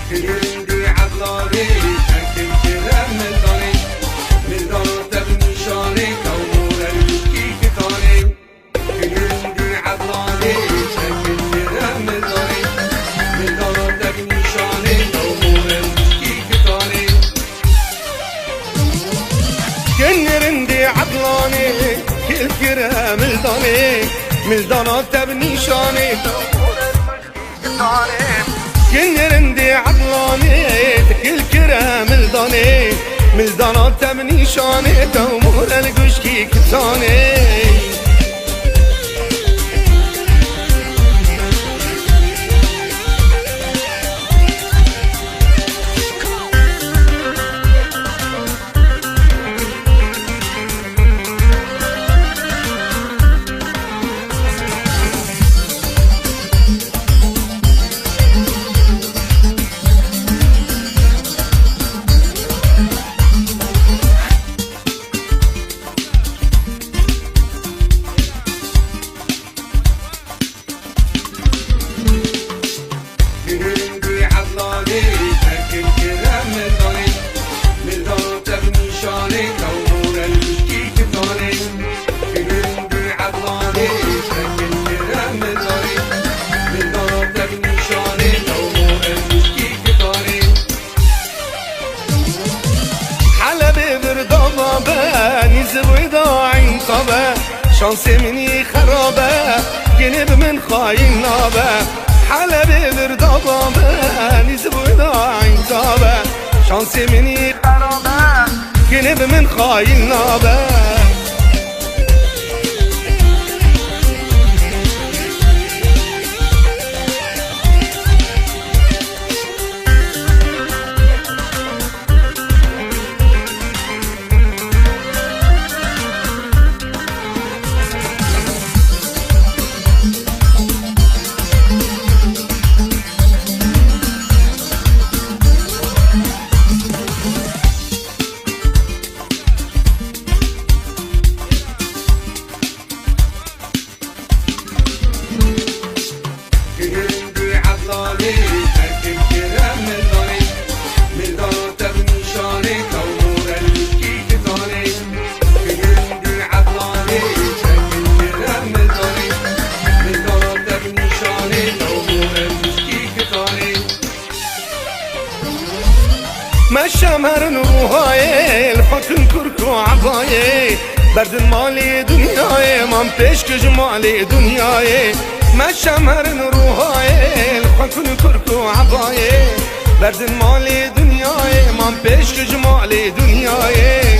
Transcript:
هندی عضلانی ترکیم کرم ملدانی ملدان تبنی شانی کامور الوشکی کتانی هندی عضلانی ترکیم کرم ملدانی ملدان تبنی شانی کامور الوشکی کتانی هندی عضلانی کل کرم ملدانی ملدان تبنی شانی کامور الوشکی کتانی كنرندي عضلاني تكل كرام ملداني ملدانات تبني شاني تومور القشكي كتاني هندي عضلاني تركب كرام ملداني ملدان تبني شاني كومور الوشكي كتاني هندي عضلاني تركب كرام ملداني ملدان تبني شاني كومور الوشكي كتاني حلبي بردابة نزب وداعي طبة شانسي مني خرابة قلب من خاين نابة حلبي بردابة نزب وداعي طبة شانسي مني خرابة قلب من خاين نابة هندي عضلاني تركب كرام ملداني ملدان تبني شاني كومور الوشكي كتاني هندي عضلاني تركب كرام ملداني ملدان تبني شاني كومور الوشكي كتاني مشمر نوهاي الحكم كركو عباي برد مالي دنياي من پیش که جمالي دنياي مشمر نروهاي الحكم كركو عباي برد مالي دنياي من پیش که جمالي دنياي